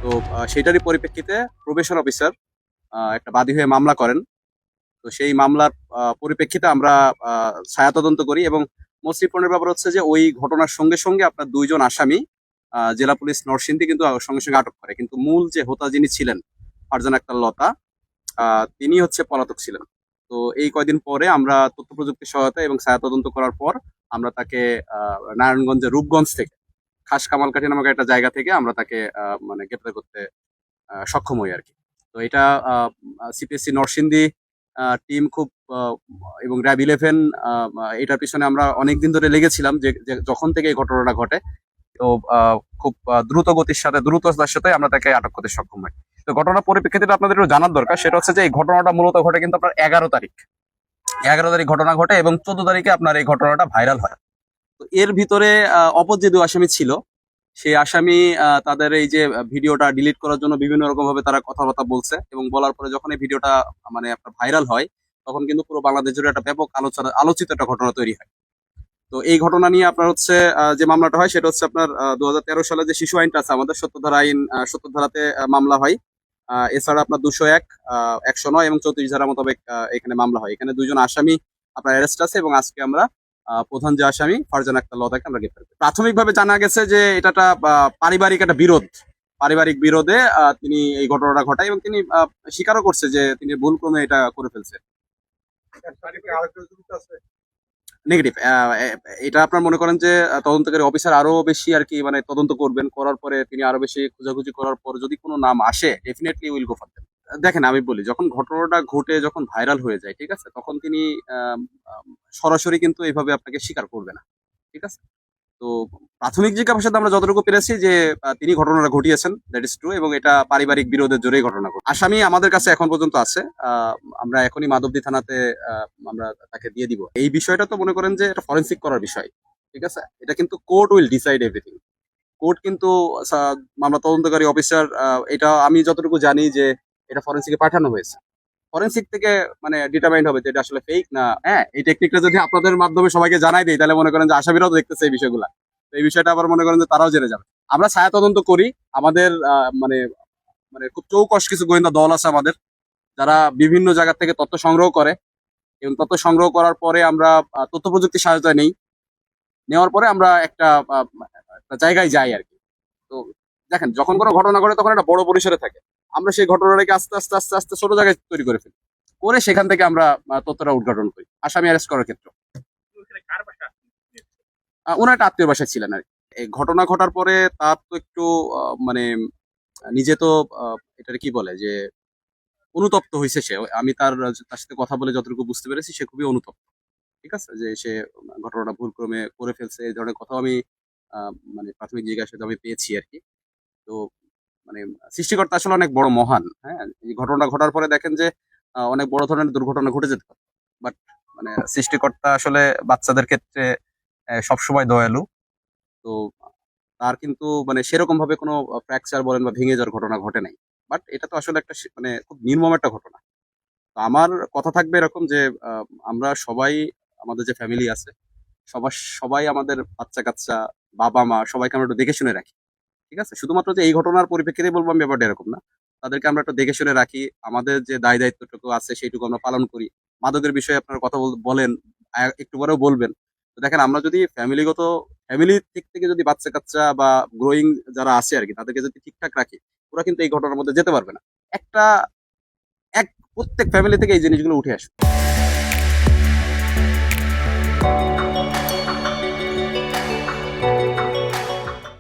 তো সেটারই পরিপ্রেক্ষিতে প্রবেশন অফিসার একটা বাদী হয়ে মামলা করেন। তো সেই মামলার পরিপ্রেক্ষিতে আমরা ছায়া তদন্ত করি এবং মোস্ট ইম্পর্টেন্ট ব্যাপার হচ্ছে যে ওই ঘটনার সঙ্গে সঙ্গে আপনার দুইজন আসামি জেলা পুলিশ নরসিংদী কিন্তু সঙ্গে সঙ্গে আটক করে, কিন্তু মূল যে হোতা যিনি ছিলেন ফারজানা আক্তার লতা, তিনি হচ্ছে পলাতক ছিলেন। তো এই কয়দিন পরে আমরা তথ্য প্রযুক্তি সহায়তা এবং ছায়া তদন্ত করার পর আমরা তাকে নারায়ণগঞ্জের রূপগঞ্জ থেকে খাস কামালকাঠি নামক একটা জায়গা থেকে আমরা তাকে মানে গ্রেপ্তার করতে সক্ষম হই আর কি। তো এটা সিপিএসসি নরসিংদী টিম খুব এবং র্যাব 11 এটার পিছনে আমরা অনেকদিন ধরে লেগেছিলাম যে যখন থেকে এই ঘটনাটা ঘটে। তো খুব দ্রুত গতির সাথে দ্রুততার সাথে আমরা তাকে আটক করতে সক্ষম হই। তো ঘটনার পরিপ্রেক্ষিতে আপনাদের একটু জানার দরকার, সেটা হচ্ছে যে এই ঘটনাটা মূলত ঘটে কিন্তু আপনার 11 তারিখ ঘটনা ঘটে এবং 14 তারিখে আপনার এই ঘটনাটা ভাইরাল হয়। তো এর ভিতরে অপর যে দুই আসামি ছিল, সেই আসামি তাদের এই যে ভিডিওটা ডিলিট করার জন্য বিভিন্ন রকম ভাবে তারা কথাবার্তা বলছে এবং বলার পরে যখন এই ভিডিওটা মানে আপনার ভাইরাল হয়, তখন কিন্তু পুরো বাংলাদেশ জুড়ে একটা ব্যাপক আলোচিত একটা ঘটনা তৈরি হয়। তো এই ঘটনা নিয়ে আপনার হচ্ছে যে মামলাটা হয় সেটা হচ্ছে আপনার 2013 সালে যে শিশু আইনটা আছে আমাদের, সত্যধারা আইন, সত্যধারাতে মামলা হয়। এছাড়া আপনার 201, 109 এবং 34 ধারা মোতাবেক এখানে মামলা হয়। এখানে দুইজন আসামি আপনার অ্যারেস্ট আছে এবং আজকে আমরা প্রধান যে আসামি ফারজানা আক্তার লতাকে আমরা গ্রেপ্তার করি। প্রাথমিকভাবে জানা গেছে যে এটা একটা পারিবারিক একটা বিরোধ, পারিবারিক বিরোধে তিনি এই ঘটনাটা ঘটায় এবং তিনি স্বীকারও করছে যে তিনি ভুলক্রমে এটা করে ফেলছে। নেগেটিভ। এটা আপনার মনে করেন যে তদন্তকারী অফিসার আরো বেশি আর কি মানে তদন্ত করবেন, করার পরে তিনি আরো বেশি খোঁজাখুঁজি করার পর যদি কোনো নাম আসে definitely will go for them. দেখেন আমি বলি, যখন ঘটনাটা ঘটে যখন ভাইরাল হয়ে যায়, ঠিক আছে, তখন তিনি আম, আম, সরাসরি কিন্তু এইভাবে আপনাকে স্বীকার করবে না, ঠিক আছে। তো প্রাথমিক জিজ্ঞাসাবাদে আমরা যতটুকু পেরেছি যে তিনি ঘটনাটা ঘটিয়েছেন, দ্যাট ইজ ট্রু, এবং এটা পারিবারিক বিরোধের জোরেই ঘটনা ঘটে। আসামি আমাদের কাছে এখন পর্যন্ত আছে। আমরা এখনই মাধবদী থানাতে আমরা তাকে দিয়ে দিব। এই বিষয়টা তো মনে করেন যে এটা ফরেনসিক করার বিষয়, ঠিক আছে। এটা কিন্তু court will decide everything. Court কিন্তু মামলা তদন্তকারী অফিসার, এটা আমি যতটুকু জানি যে এটা ফরেনসিকে পাঠানো হয়েছে। ফরেনসিক থেকে মানে ডিটারমাইন্ড হবে যে এটা আসলে ফেক না। হ্যাঁ, এই টেকনিকটা যদি আপনাদের মাধ্যমে সবাইকে জানাই দেয়, তাহলে মনে করেন যে আসামিরাও দেখতেছে এই বিষয়গুলা। তো এই বিষয়টা আবার মনে করেন যে তারাও জেনে যাবে। আমরা ছায়া তদন্ত করি। আমাদের মানে মানে খুব চৌকস কিছু গোয়েন্দা দল আছে আমাদের, যারা বিভিন্ন জায়গা থেকে তথ্য সংগ্রহ করে এবং তথ্য সংগ্রহ করার পরে আমরা তথ্য প্রযুক্তি সহায়তা নেই। নেওয়ার পরে আমরা একটা জায়গায় যাই আর কি। তো দেখেন, যখন কোনো ঘটনা ঘটে তখন একটা বড় পরিসরে থাকে। আমরা সেই ঘটনাটাকে আস্তে আস্তে আস্তে আস্তে ছোট জায়গায় তৈরি করে ফেলি, করে সেখান থেকে আমরা তথ্যটা উদ্ঘাটন করি আসামি অ্যারেস্ট করার ক্ষেত্রে। ওনার একটা আত্মীয় বাসায় ছিলেন আর কি। এই ঘটনা ঘটার পরে তার তো একটু মানে নিজে তো এটার কি বলে যে অনুতপ্ত হয়েছে সে। আমি তার সাথে কথা বলে যতটুকু বুঝতে পেরেছি সে খুবই অনুতপ্ত, ঠিক আছে, যে সে ঘটনাটা ভুলক্রমে করে ফেলছে, এই ধরনের কথাও আমি মানে প্রাথমিক জিজ্ঞাসাবাদে আমি পেয়েছি আর কি। তো মানে সৃষ্টিকর্তা আসলে অনেক বড় মহান। হ্যাঁ, এই ঘটনাটা ঘটার পরে দেখেন যে অনেক বড় ধরনের দুর্ঘটনা ঘটে যেতে পারে, বাট মানে সৃষ্টিকর্তা আসলে বাচ্চাদের ক্ষেত্রে সবসময় দয়ালু। তো তার কিন্তু মানে সেরকম ভাবে কোনো ফ্র্যাকচার বলেন বা ভেঙে যাওয়ার ঘটনা ঘটে নাই। বাট এটা তো আসলে একটা মানে খুব নির্মম একটা ঘটনা। তো আমার কথা থাকবে এরকম যে আমরা সবাই, আমাদের যে ফ্যামিলি আছে, সবাই আমাদের বাচ্চা কাচ্চা, বাবা মা সবাইকে আমরা একটু দেখে শুনে রাখি, ঠিক আছে। শুধুমাত্র যে এই ঘটনার পরিপ্রেক্ষিতে বলবো আমি, ব্যাপারটা এরকম না। তাদেরকে আমরা একটু দেখে শুনে রাখি, আমাদের যে দায় দায়িত্বটুকু আছে সেইটুকু আমরা পালন করি। মাদকের বিষয়ে আপনারা কথা বলেন, একটু পরেও বলবেন। তো দেখেন, আমরা যদি ফ্যামিলির দিক থেকে যদি বাচ্চা কাচ্চা বা গ্রোয়িং যারা আছে আর কি, তাদেরকে যদি ঠিকঠাক রাখি, ওরা কিন্তু এই ঘটনার মধ্যে যেতে পারবে না। একটা এক প্রত্যেক ফ্যামিলি থেকে এই জিনিসগুলো উঠে আসে।